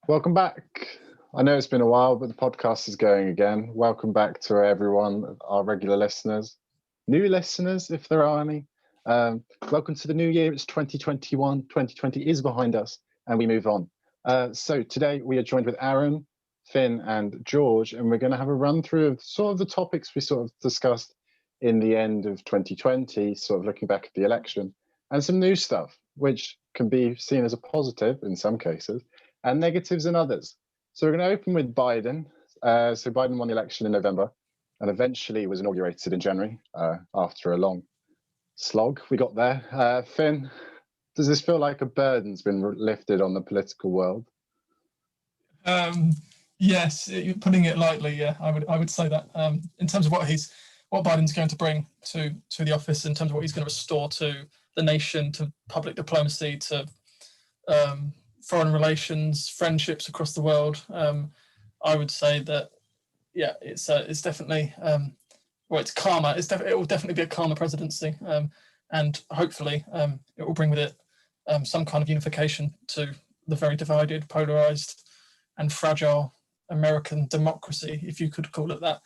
Welcome back. I know it's been a while, but the podcast is going again. Welcome back to everyone, our regular listeners, new listeners, if there are any. Welcome to the new year. It's 2021. 2020 is behind us, and we move on. So today we are joined with Aaron, Finn, and George, and we're going to have a run through of sort of the topics we sort of discussed in the end of 2020, sort of looking back at the election, and some new stuff, which can be seen as a positive in some cases and negatives in others. So we're going to open with Biden. So Biden won the election in November and eventually was inaugurated in January after a long slog. We got there. Finn, does this feel like a burden's been lifted on the political world? Yes, you're putting it lightly. Yeah, I would say that in terms of what Biden's going to bring to the office, in terms of what he's going to restore to the nation, to public diplomacy, to foreign relations, friendships across the world. I would say that it's definitely it's calmer. It will definitely be a calmer presidency, and hopefully it will bring with it some kind of unification to the very divided, polarized, and fragile American democracy, if you could call it that.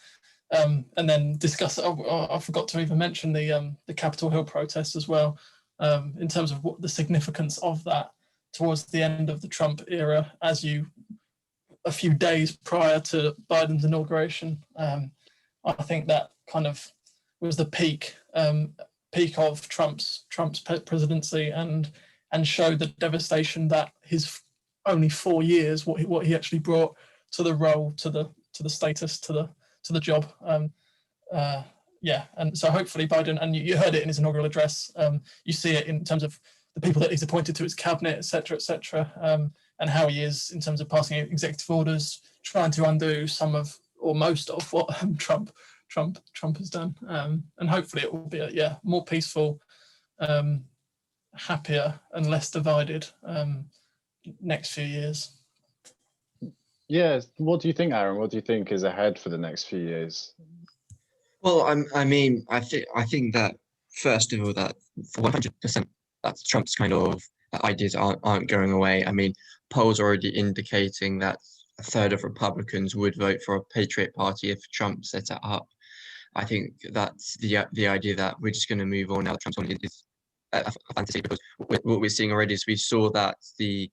And then discuss. I forgot to even mention the Capitol Hill protests as well, in terms of what the significance of that towards the end of the Trump era, a few days prior to Biden's inauguration. I think that kind of was the peak of Trump's presidency, and showed the devastation that his only 4 years, what he actually brought to the role, to the status, to the job. And so hopefully Biden, and you heard it in his inaugural address, you see it in terms of the people that he's appointed to his cabinet, etc., and how he is in terms of passing executive orders, trying to undo some of or most of what Trump has done, and hopefully it will be a more peaceful, happier, and less divided next few years. Yeah, what do you think, Aaron? What do you think is ahead for the next few years? Well, I think that first of all, that for 100%, that Trump's kind of ideas aren't going away. I mean, polls are already indicating that a third of Republicans would vote for a Patriot Party if Trump set it up. I think that's the idea that we're just going to move on now that Trump's on is a fantasy, because what we're seeing already is we saw that the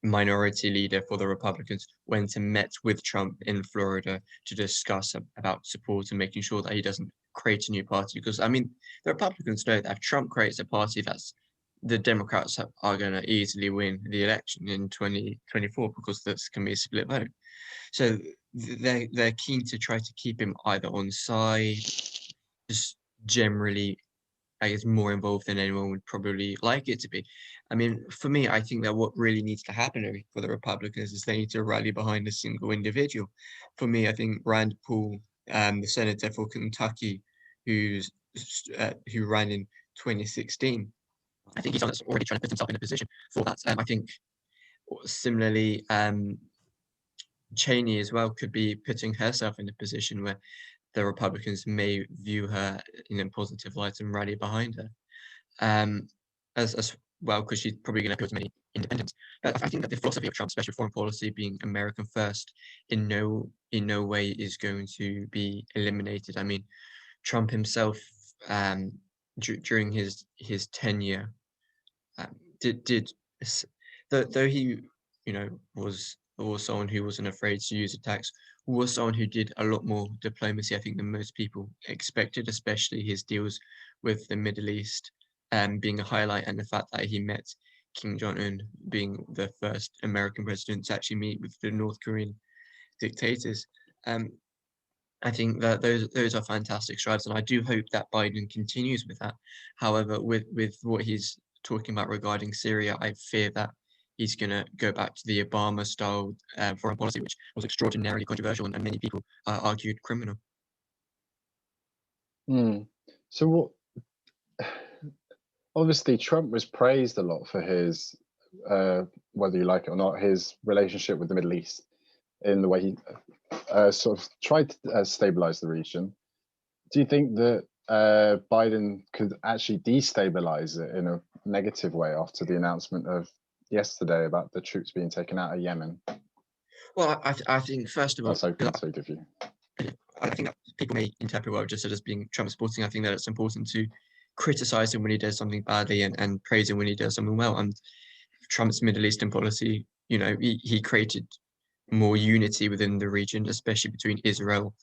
minority leader for the Republicans went and met with Trump in Florida to discuss about support and making sure that he doesn't create a new party. Because, I mean, the Republicans know that if Trump creates a party, the Democrats are going to easily win the election in 2024, because this can be a split vote. So they're keen to try to keep him either on side, just generally, I guess, more involved than anyone would probably like it to be. I mean, for me, I think that what really needs to happen for the Republicans is they need to rally behind a single individual. For me, I think Rand Paul, the senator for Kentucky, who ran in 2016, I think he's already trying to put himself in a position for that. I think similarly, Cheney as well could be putting herself in a position where the Republicans may view her in a positive light and rally behind her, as well, because she's probably going to appeal to many independents. But I think that the philosophy of Trump's special foreign policy, being American first, in no way is going to be eliminated. I mean, Trump himself, during his tenure, though he, was someone who wasn't afraid to use attacks, was someone who did a lot more diplomacy, I think, than most people expected, especially his deals with the Middle East being a highlight, and the fact that he met Kim Jong-un, being the first American president to actually meet with the North Korean dictators. I think that those are fantastic strides, and I do hope that Biden continues with that. However, with what he's talking about regarding Syria, I fear that he's going to go back to the Obama-style foreign policy, which was extraordinarily controversial and many people argued criminal. So what? Obviously, Trump was praised a lot for his, whether you like it or not, his relationship with the Middle East, in the way he sort of tried to stabilize the region. Do you think that Biden could actually destabilize it in a negative way after the announcement of yesterday about the troops being taken out of Yemen? Well, I think first of all, That's open, sweet of you. I think that people may interpret what I've just said as being Trump supporting. I think that it's important to criticize him when he does something badly and praise him when he does something well. And Trump's Middle Eastern policy, he created more unity within the region, especially between Israel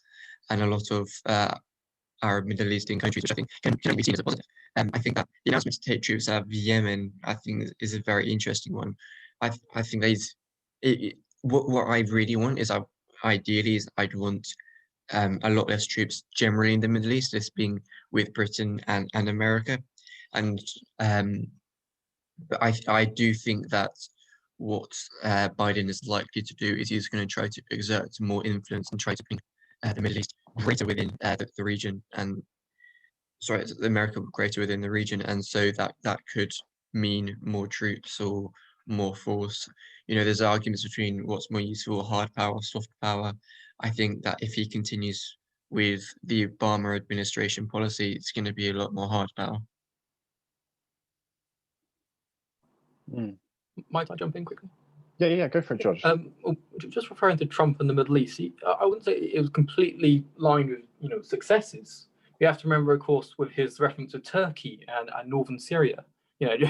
and a lot of Arab Middle Eastern countries, which I think can be seen as a positive. I think that the announcement to take troops out of Yemen, I think, is a very interesting one. I think what I really want is ideally I'd want a lot less troops generally in the Middle East, this being with Britain and America. And but I do think that what Biden is likely to do is he's going to try to exert more influence and try to bring the Middle East greater within the region, and America greater within the region, and so that could mean more troops or more force. There's arguments between what's more useful, hard power, soft power. I think that if he continues with the Obama administration policy, it's going to be a lot more hard power. Might I jump in quickly? Yeah, go for it, George. Just referring to Trump and the Middle East, I wouldn't say it was completely lined with successes. You have to remember, of course, with his reference to Turkey and northern Syria,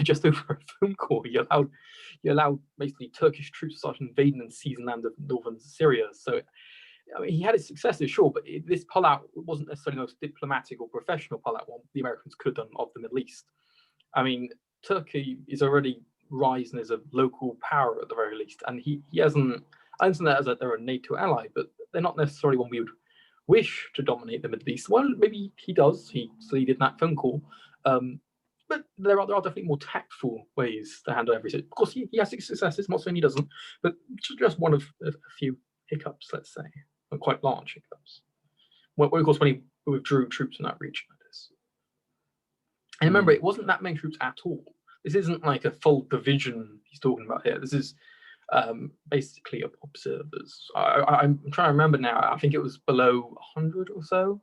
just over a phone call, you allowed basically Turkish troops to start invading and seizing land of northern Syria. So, I mean, he had his successes, sure, but this pullout wasn't necessarily the most diplomatic or professional pullout one the Americans could have done of the Middle East. I mean, Turkey is already rising as a local power at the very least, and he hasn't. I understand that as they're a NATO ally, but they're not necessarily one we would wish to dominate the Middle East. Well, maybe he does. He did that phone call, but there are definitely more tactful ways to handle everything. Of course, he has his successes. I'm not saying he doesn't, but just one of a few hiccups, let's say, or quite large hiccups. Of course, when he withdrew troops in that region, like this. And remember, it wasn't that many troops at all. This isn't like a full division he's talking about here. This is basically observers. I'm trying to remember now. I think it was below 100 or so,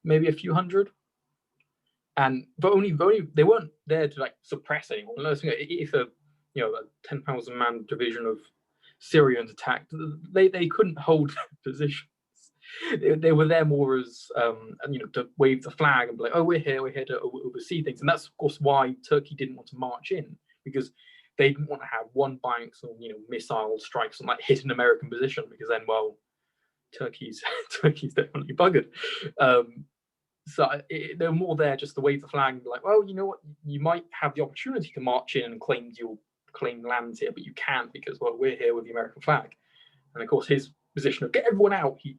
maybe a few hundred. But only they weren't there to suppress anyone. If a 10,000 man division of Syrians attacked, they couldn't hold positions. They were there more as to wave the flag and be like, oh, we're here to oversee things. And that's of course why Turkey didn't want to march in, because they didn't want to have one by accident missile strikes and hit an American position, because then, well, Turkey's definitely buggered. So they were more there just to wave the flag and be like, well, you know what, you might have the opportunity to march in and claim lands here, but you can't because, well, we're here with the American flag. And of course his position of get everyone out, he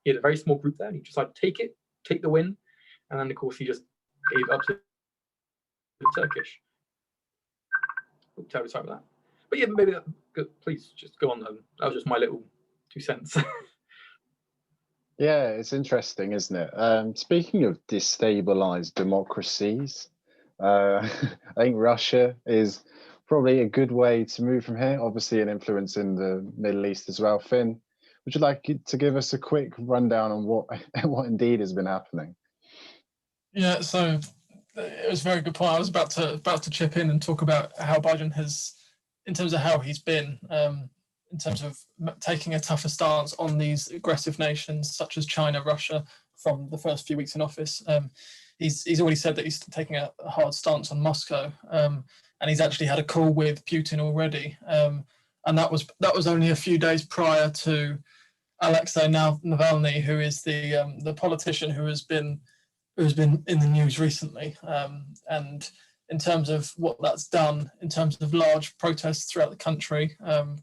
had a very small group there, and he decided to take the win, and then of course he just gave up to the Turkish. Sorry about that. But yeah, maybe please just go on. That was just my little 2 cents. Yeah, it's interesting, isn't it? Speaking of destabilized democracies, I think Russia is probably a good way to move from here. Obviously, an influence in the Middle East as well. Finn, would you like to give us a quick rundown on what indeed has been happening? Yeah, so it was a very good point. I was about to chip in and talk about how Biden has, in terms of how he's been, in terms of taking a tougher stance on these aggressive nations such as China, Russia, from the first few weeks in office. He's already said that he's taking a hard stance on Moscow, and he's actually had a call with Putin already, and that was only a few days prior to Alexei Navalny, who is the politician who has been in the news recently, and in terms of what that's done, in terms of large protests throughout the country,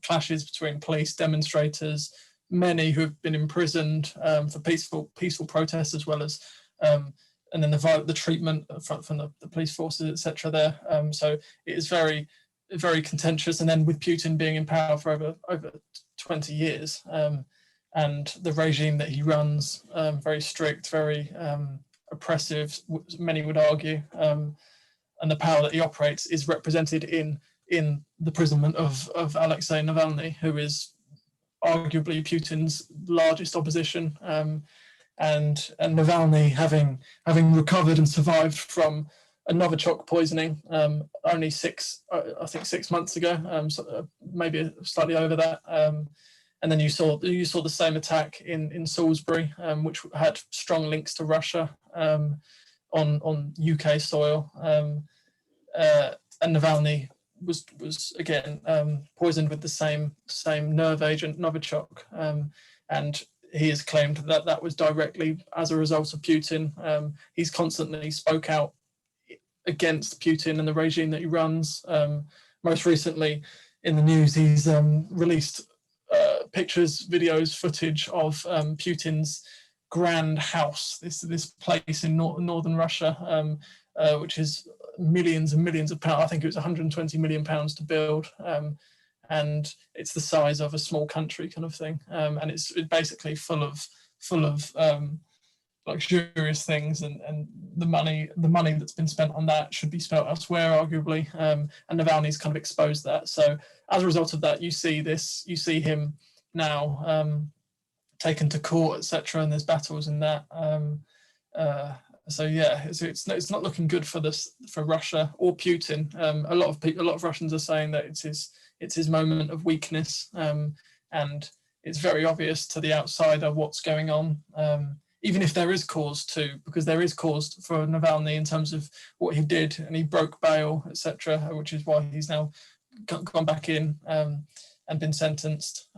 clashes between police, demonstrators, many who have been imprisoned for peaceful protests, as well as and then the treatment from the police forces, etc. There, so it is very, very contentious. And then with Putin being in power for over 20 years, and the regime that he runs, very strict, very oppressive, many would argue, and the power that he operates is represented in the imprisonment of Alexei Navalny, who is arguably Putin's largest opposition, and Navalny having recovered and survived from a Novichok poisoning only 6 months ago, so maybe slightly over that, And then you saw the same attack in Salisbury, which had strong links to Russia on UK soil. And Navalny was again poisoned with the same nerve agent, Novichok, and he has claimed that was directly as a result of Putin. He's constantly spoke out against Putin and the regime that he runs. Most recently in the news, he's released pictures, videos, footage of Putin's grand house, this place in northern Russia, which is millions and millions of pounds. I think it was 120 million pounds to build, and it's the size of a small country kind of thing, and it's basically full of luxurious things, and the money that's been spent on that should be spent elsewhere, arguably, and Navalny's kind of exposed that. So as a result of that, you see him now taken to court, etc., and there's battles in that. So yeah, it's not looking good for Russia or Putin. A lot of Russians are saying that it's his moment of weakness, and it's very obvious to the outsider what's going on. Even if there is cause to, because there is cause for Navalny in terms of what he did, and he broke bail, etc., which is why he's now gone back in and been sentenced.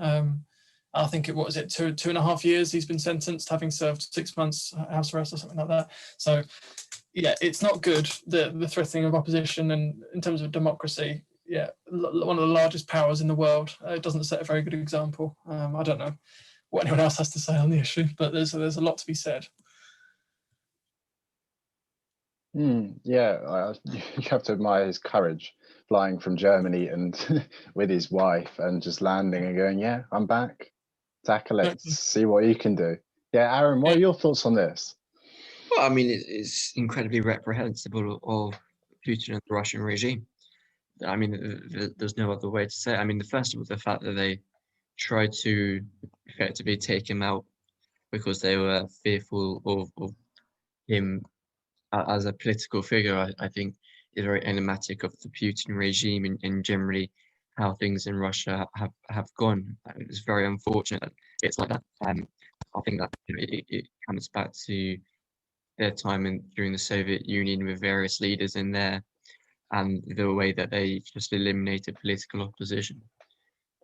I think it was 2.5 years he's been sentenced, having served 6 months house arrest or something like that. So yeah, it's not good, the threatening of opposition, and in terms of democracy, yeah, one of the largest powers in the world. It doesn't set a very good example. I don't know what anyone else has to say on the issue, but there's a lot to be said. Yeah, you have to admire his courage, flying from Germany and with his wife and just landing and going, yeah, I'm back. Tackle it, see what you can do. Yeah, Aaron, what are your thoughts on this? Well, I mean, it's incredibly reprehensible of Putin and the Russian regime. I mean, there's no other way to say it. I mean, the first of all, the fact that they tried to effectively take him out because they were fearful of him as a political figure, I think is very emblematic of the Putin regime and generally how things in Russia have gone. It's very unfortunate that it's like that. I think that it comes back to their time during the Soviet Union with various leaders in there, and the way that they just eliminated political opposition.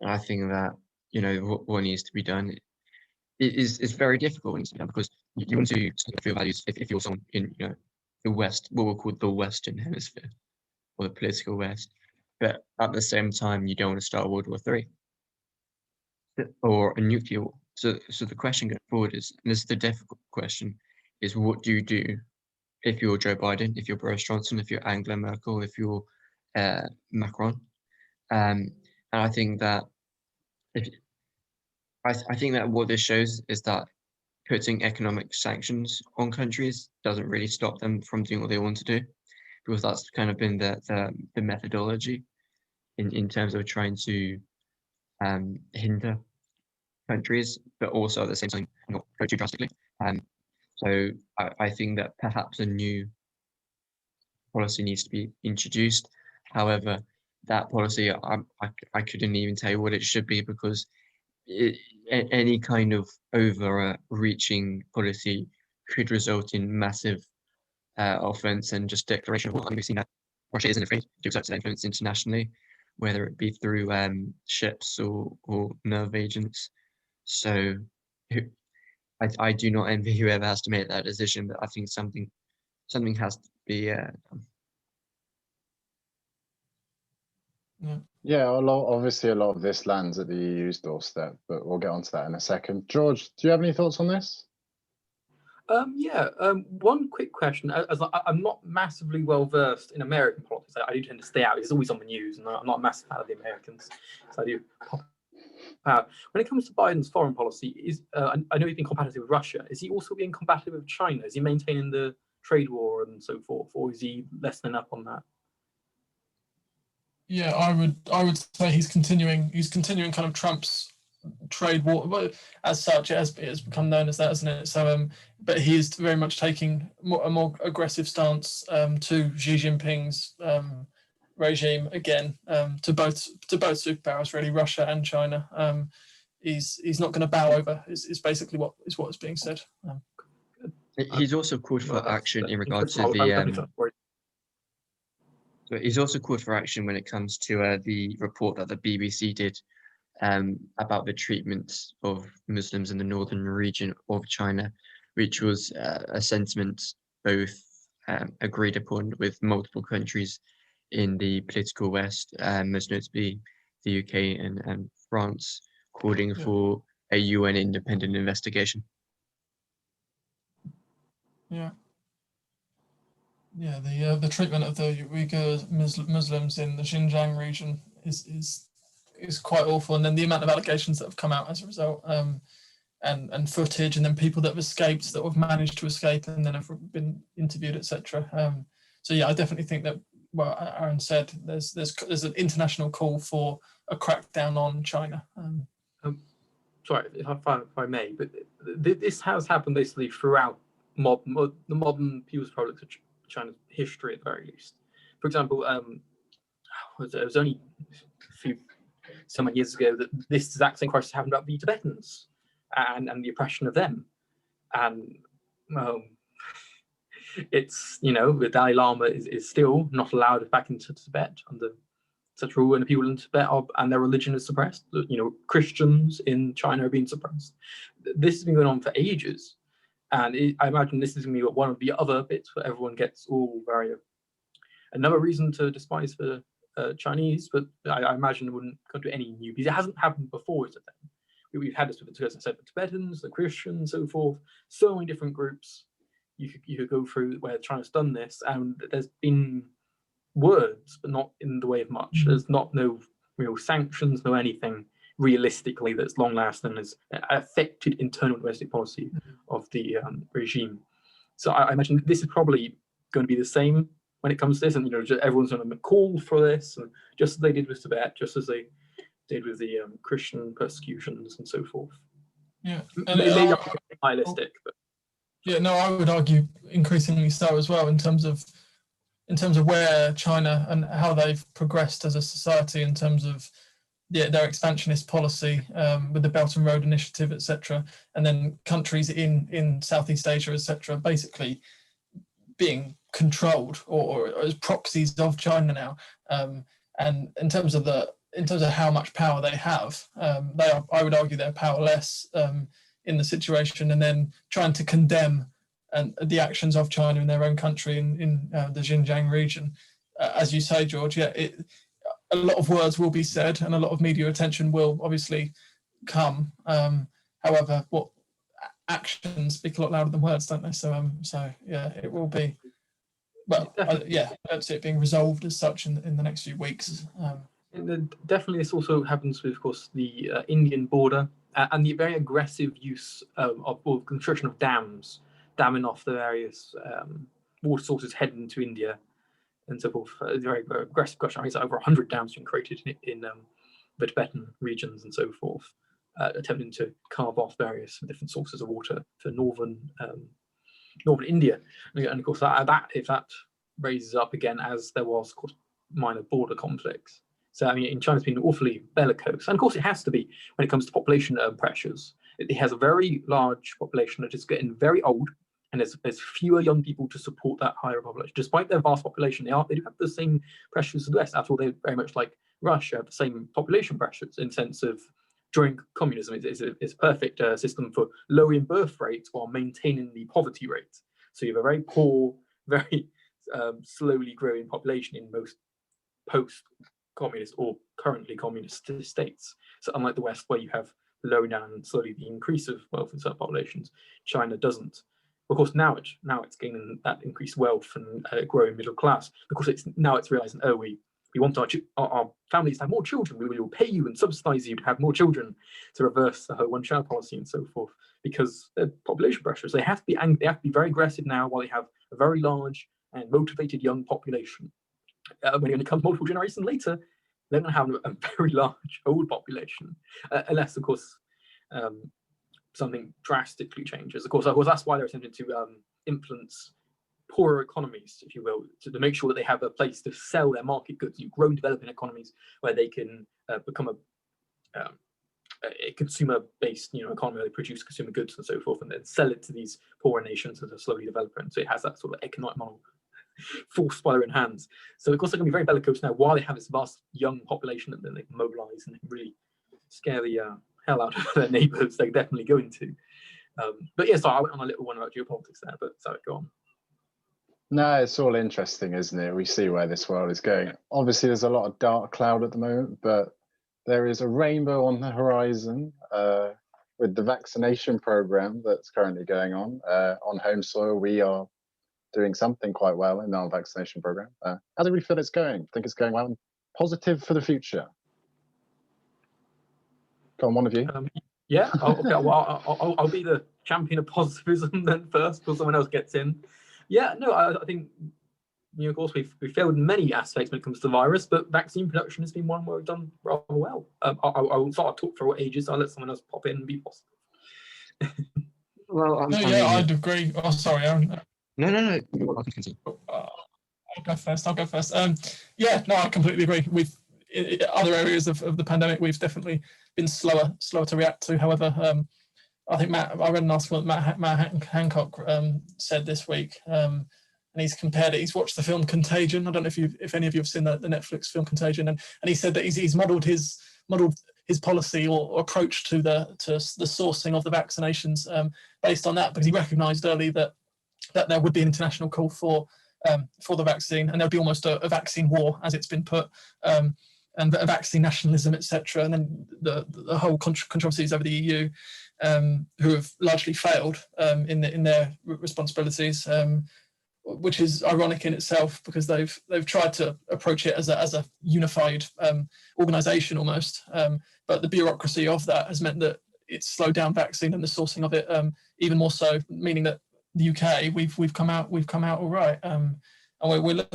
And I think that what needs to be done is very difficult when it's done, because you want to stand for your values if you're someone in the West, what we'll call the Western Hemisphere or the political West. But at the same time, you don't want to start World War III or a nuclear war. So the question going forward is, and this is the difficult question, is what do you do if you're Joe Biden, if you're Boris Johnson, if you're Angela Merkel, if you're Macron? And I think that I think that what this shows is that putting economic sanctions on countries doesn't really stop them from doing what they want to do, because that's kind of been the methodology in terms of trying to hinder countries, but also at the same time not go too drastically. So I think that perhaps a new policy needs to be introduced. However, that policy, I couldn't even tell you what it should be, because any kind of overreaching policy could result in massive offense and just declaration of war. I mean, we've seen that Russia isn't afraid to exert influence internationally, whether it be through ships or nerve agents. So I do not envy whoever has to make that decision, but I think something has to be done. Yeah, obviously a lot of this lands at the EU's doorstep, but we'll get onto that in a second. George, do you have any thoughts on this? One quick question. As I'm not massively well versed in American politics, I do tend to stay out. It's always on the news, and I'm not a massive fan of the Americans, so I do pop out. When it comes to Biden's foreign policy, I know he's been combative with Russia. Is he also being combative with China? Is he maintaining the trade war and so forth, or is he lessening up on that? Yeah, I would say he's continuing kind of Trump's trade war, as such. It has become known as that, hasn't it? So but he is very much taking a more aggressive stance to Xi Jinping's regime again, to both superpowers really, Russia and China. he's not going to bow over. Is basically what is being said. He's also called for action in regards to he's also called for action when it comes to the report that the BBC did about the treatment of Muslims in the northern region of China, which was a sentiment both agreed upon with multiple countries in the political West, most notably the UK and France, calling for a UN independent investigation. Yeah. Yeah, the treatment of the Uyghur Muslims in the Xinjiang region is quite awful, and then the amount of allegations that have come out as a result, and footage, and then people that have escaped, that have managed to escape and then have been interviewed, etc. So yeah, I definitely think that, well, Aaron said, there's an international call for a crackdown on China. Sorry, if I may, but this has happened basically throughout the modern People's Republic of China's history, at the very least. For example, it was only so many years ago that this exact same crisis happened about the Tibetans and the oppression of them. And it's, the Dalai Lama is still not allowed back into Tibet under such rule, and the people in Tibet and their religion is suppressed. Christians in China are being suppressed. This has been going on for ages. And I imagine this is going to be one of the other bits where everyone gets all very... Another reason to despise the Chinese, but I imagine it wouldn't come to any new, because it hasn't happened before to them. We've had this with, as I said, the Tibetans, the Christians, so forth. So many different groups you could go through where China's done this, and there's been words, but not in the way of much. There's no real sanctions, no anything realistically that's long lasting, has affected internal domestic policy of the regime. So I imagine this is probably going to be the same when it comes to this, and everyone's going to call for this, and just as they did with Tibet, just as they did with the Christian persecutions and so forth. Yeah, and it may not be nihilistic, but yeah, no, I would argue increasingly so as well, in terms of where China and how they've progressed as a society, in terms of their expansionist policy with the Belt and Road Initiative, etc., and then countries in Southeast Asia, etc., basically being controlled or as proxies of China now. And in terms of how much power they have, I would argue, they're powerless in the situation, and then trying to condemn the actions of China in their own country in the Xinjiang region. As you say, George, a lot of words will be said and a lot of media attention will obviously come. However, what actions speak a lot louder than words, don't they? So yeah, it will be. Well, I don't see it being resolved as such in the next few weeks. And definitely, this also happens with, of course, the Indian border and the very aggressive use of construction of dams, damming off the various water sources heading into India and so forth. Very aggressive question. I think it's over 100 dams being created in the Tibetan regions and so forth, attempting to carve off various different sources of water for northern India. And of course, if that raises up again, as there was, of course, minor border conflicts. So I mean, China's been awfully bellicose, and of course it has to be when it comes to population pressures. It has a very large population that is getting very old, and there's fewer young people to support that higher population. Despite their vast population, they do have the same pressures as the West. After all, they're very much like Russia, have the same population pressures in the sense of, during communism, it's a perfect system for lowering birth rates while maintaining the poverty rate. So you have a very poor, very slowly growing population in most post-communist or currently communist states. So unlike the West, where you have lowering down and slowly the increase of wealth in certain populations, China doesn't. Of course, now it's gaining that increased wealth and growing middle class, because it's realizing, we want our families to have more children. We will pay you and subsidize you to have more children, to reverse the whole one-child policy and so forth, because the population pressures. They have to be very aggressive now, while they have a very large and motivated young population. When it comes multiple generations later, they're going to have a very large old population, unless, of course, something drastically changes. Of course, that's why they're attempting to influence poorer economies, if you will, to make sure that they have a place to sell their market goods. You grow and developing economies where they can become a consumer-based, economy. They produce consumer goods and so forth, and then sell it to these poorer nations that are slowly developing. So it has that sort of economic model forced by their own hands. So of course they're going to be very bellicose now while they have this vast young population that they can mobilize and they can really scare the hell out of their neighbours. They're definitely going to. But yeah, so I went on a little one about geopolitics there, but sorry, go on. No, it's all interesting, isn't it? We see where this world is going. Obviously, there's a lot of dark cloud at the moment, but there is a rainbow on the horizon with the vaccination program that's currently going on. On home soil, we are doing something quite well in our vaccination program. How do we feel it's going? Think it's going well and positive for the future? Go on, one of you. Yeah, okay. Well, I'll be the champion of positivism then first, before someone else gets in. Yeah, no, I think, of course, we've failed in many aspects when it comes to the virus, but vaccine production has been one where we've done rather well. I will sort of talk for ages. I'll let someone else pop in and be positive. Well, I'd agree. Oh, sorry, Aaron. No. I'll go first. Yeah, no, I completely agree. With other areas of the pandemic, we've definitely been slower to react to. However, I think I read an article that Matt Hancock said this week, and he's compared it. He's watched the film Contagion. I don't know if any of you have seen the Netflix film Contagion, and he said that he's modelled his policy or approach to the sourcing of the vaccinations based on that, because he recognised early that there would be an international call for the vaccine, and there'd be almost a vaccine war, as it's been put. And a vaccine nationalism, etc., and then the whole controversies over the EU, who have largely failed in their responsibilities, which is ironic in itself, because they've tried to approach it as a unified organisation almost, but the bureaucracy of that has meant that it's slowed down vaccine and the sourcing of it even more so, meaning that the UK we've come out all right, and we're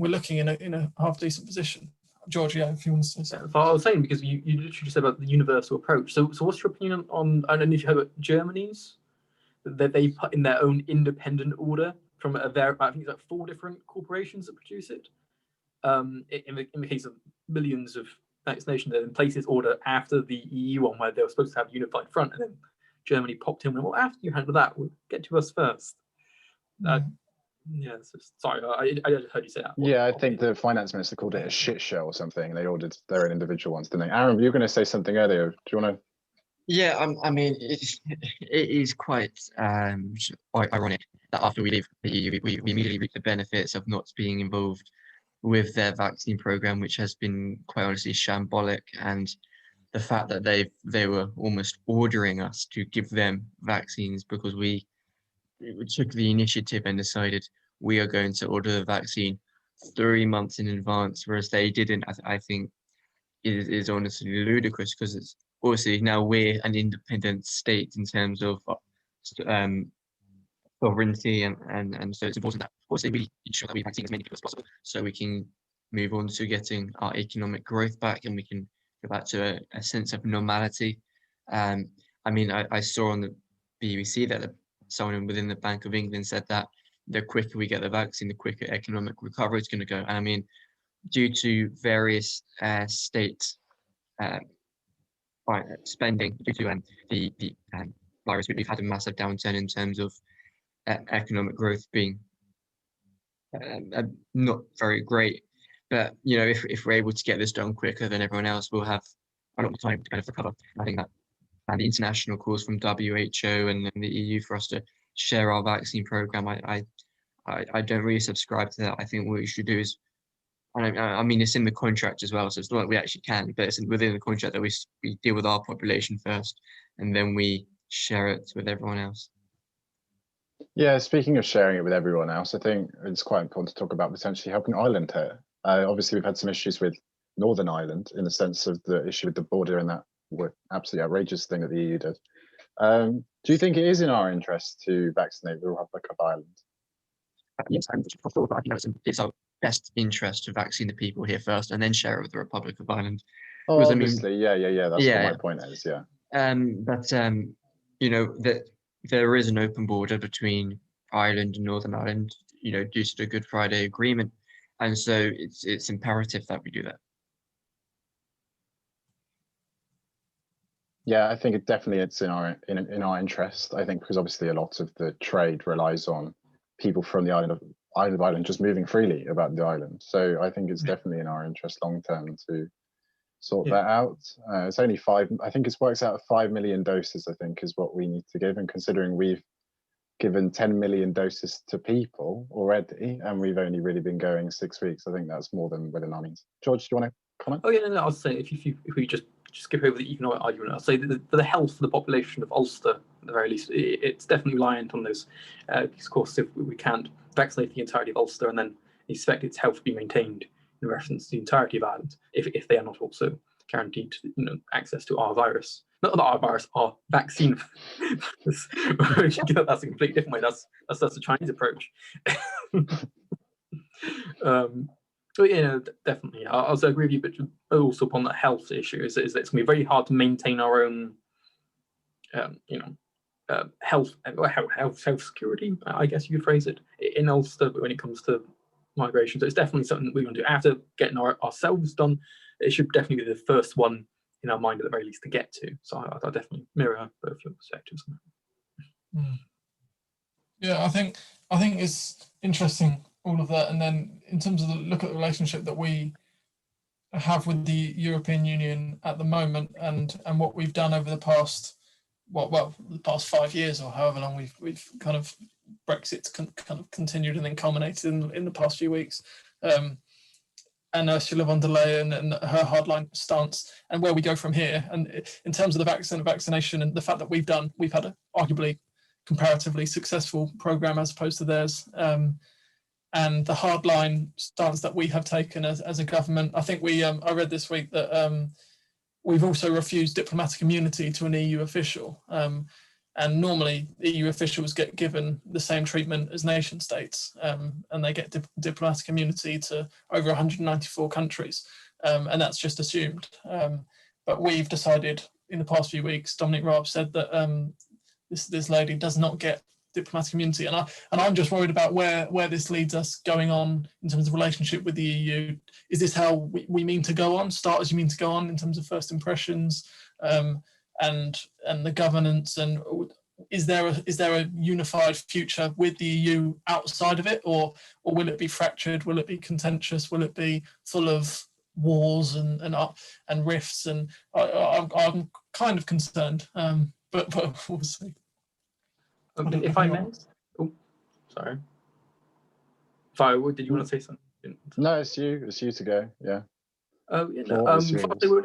looking in a half decent position. George, yeah, if you want to say something. So I was saying, because you literally just said about the universal approach. So what's your opinion on, I don't know if you heard about Germany's, that they put in their own independent order from I think it's like 4 different corporations that produce it. In the case of millions of vaccinations, they then placed this order after the EU one, where they were supposed to have a unified front, and then Germany popped in and went, well, after you handle that, we'll get to us first. Yeah, sorry, I just heard you say that. Yeah, I think the finance minister called it a shit show or something. They ordered their own individual ones, didn't they? Aaron, you were going to say something earlier. Do you want to? Yeah, I mean, it is quite ironic that after we leave the EU, we immediately reap the benefits of not being involved with their vaccine program, which has been quite honestly shambolic, and the fact that they were almost ordering us to give them vaccines because we took the initiative and decided we are going to order the vaccine 3 months in advance, whereas they didn't. I think is honestly ludicrous, because it's obviously now we're an independent state in terms of sovereignty, and so it's important that obviously we ensure that we vaccine as many people as possible, so we can move on to getting our economic growth back, and we can go back to a sense of normality. I mean, I saw on the BBC that someone within the Bank of England said that the quicker we get the vaccine, the quicker economic recovery is going to go. And I mean, due to various state spending due to the virus, we've had a massive downturn in terms of economic growth being not very great. But if we're able to get this done quicker, then everyone else will have a lot of time to kind of recover. I think that the international calls from WHO and then the EU for us to share our vaccine program, I don't really subscribe to that. I think what we should do is, I mean, it's in the contract as well, so it's not like we actually can, but it's within the contract that we deal with our population first, and then we share it with everyone else. Yeah, speaking of sharing it with everyone else, I think it's quite important to talk about potentially helping Ireland here. Obviously, we've had some issues with Northern Ireland in the sense of the issue with the border and that absolutely outrageous thing that the EU did. Do you think it is in our interest to vaccinate the Republic of Ireland? Yes, I think it's our best interest to vaccine the people here first, and then share it with the Republic of Ireland. Oh, obviously, yeah. That's what my point is. Yeah. But that there is an open border between Ireland and Northern Ireland, due to the Good Friday Agreement, and so it's imperative that we do that. Yeah, I think it's in our interest. I think because obviously a lot of the trade relies on people from the island of Ireland just moving freely about the island. So I think it's definitely in our interest long term to sort Yeah. that out. It's only I think it works out at 5 million doses, I think, is what we need to give. And considering we've given 10 million doses to people already, and we've only really been going 6 weeks, I think that's more than within our means. George, do you want to comment? Oh yeah, no, I'll say if we just skip over the economic argument, I'll say that for the health of the population of Ulster, at the very least, it's definitely reliant on those. Because of course, if we can't vaccinate the entirety of Ulster and then expect its health to be maintained in reference to the entirety of Ireland, if they are not also guaranteed, access to our virus, not our virus, our vaccine. That's a completely different way. That's the Chinese approach. So definitely, I also agree with you, but also upon the health issue is that it's going to be very hard to maintain our own, health security, I guess you could phrase it, in Ulster. But when it comes to migration, so it's definitely something that we're going to do after getting ourselves done. It should definitely be the first one in our mind at the very least to get to. So I definitely mirror both your perspectives. Yeah, I think it's interesting, all of that. And then in terms of look at the relationship that we have with the European Union at the moment, and what we've done over the past the past 5 years or however long we've kind of Brexit's kind of continued and then culminated in the past few weeks. And Ursula von der Leyen and her hardline stance, and where we go from here. And in terms of the vaccination and the fact that we've had a arguably comparatively successful program as opposed to theirs, and the hardline stance that we have taken as a government. I think I read this week that we've also refused diplomatic immunity to an EU official. And normally EU officials get given the same treatment as nation states, and they get diplomatic immunity to over 194 countries, and that's just assumed. But we've decided in the past few weeks, Dominic Raab said that this lady does not get diplomatic immunity, and I'm just worried about where this leads us going on in terms of relationship with the EU. Is this how we mean to go on? Start as you mean to go on in terms of first impressions, and the governance, and is there a unified future with the EU outside of it, or will it be fractured? Will it be contentious? Will it be full of wars and rifts? And I'm kind of concerned, but we'll see. If I may, sorry. Did you want to say something? No, it's you to go. Yeah. When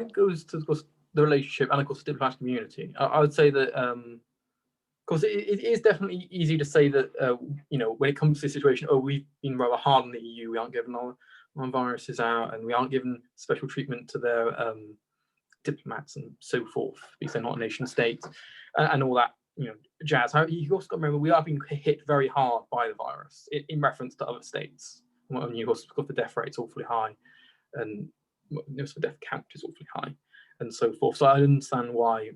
it goes to the relationship and of course the diplomatic community, I would say that of course it is definitely easy to say that when it comes to the situation, we've been rather hard on the EU, we aren't giving our viruses out, and we aren't giving special treatment to their diplomats and so forth because they're not a nation state, and all that jazz. However, you've also got to remember we are being hit very hard by the virus in reference to other states. You've also got the death rate's awfully high, and the death count is awfully high, and so forth. So I understand why,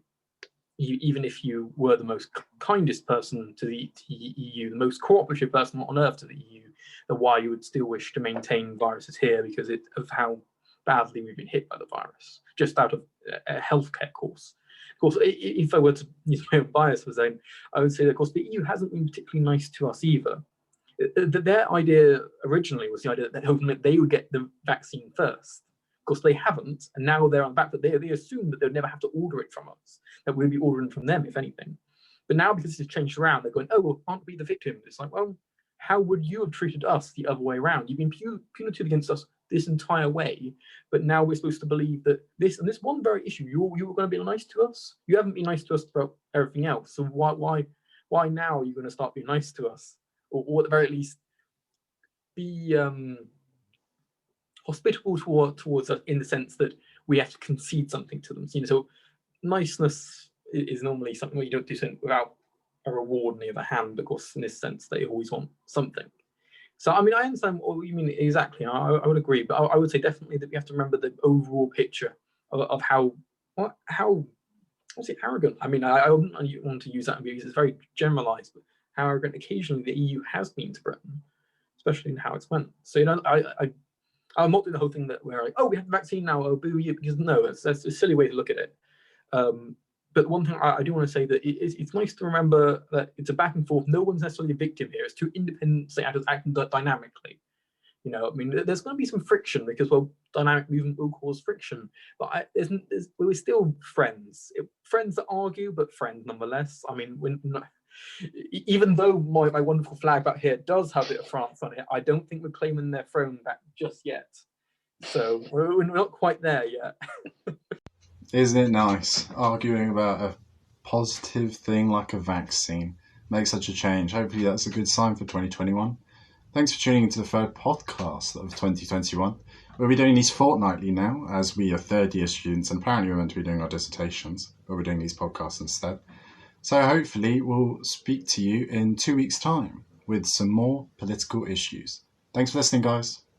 even if you were the most kindest person to the EU, the most cooperative person on earth to the EU, then why you would still wish to maintain viruses here because of how badly we've been hit by the virus, just out of a healthcare course. Of course, if I were to use my own bias for saying, I would say that, of course, the EU hasn't been particularly nice to us either. Their idea originally was the idea that they would get the vaccine first. Of course, they haven't, and now they're on the back that they assume that they'll never have to order it from us, that we'll be ordering from them, if anything. But now, because it's changed around, they're going, well, aren't we the victim? It's like, well, how would you have treated us the other way around? You've been punitive against us this entire way, but now we're supposed to believe that this one very issue, you were going to be nice to us. You haven't been nice to us about everything else. So why now are you going to start being nice to us, or at the very least be hospitable towards us in the sense that we have to concede something to them. So niceness is normally something where you don't do something without a reward on the other hand. Of course, in this sense, they always want something. So, I mean, I understand what you mean exactly. I would agree, but I would say definitely that we have to remember the overall picture of how arrogant. I mean, I wouldn't want to use that because it's very generalized, but how arrogant occasionally the EU has been to Britain, especially in how it's went. So, I'm not doing the whole thing that we're like, we have the vaccine now, boo you, because no, that's a silly way to look at it. But one thing I do want to say that it's nice to remember that it's a back and forth. No one's necessarily a victim here. It's two independent state actors acting dynamically. I mean, there's going to be some friction because, well, dynamic movement will cause friction. But we're still friends. Friends that argue, but friends nonetheless. I mean, even though my wonderful flag back here does have a bit of France on it, I don't think we're claiming their throne back just yet. So we're not quite there yet. Isn't it nice arguing about a positive thing like a vaccine? Makes such a change. Hopefully that's a good sign for 2021. Thanks for tuning into the third podcast of 2021. We'll be doing these fortnightly now, as we are third-year students, and apparently we're meant to be doing our dissertations, but we're doing these podcasts instead. So hopefully we'll speak to you in 2 weeks' time with some more political issues. Thanks for listening, guys.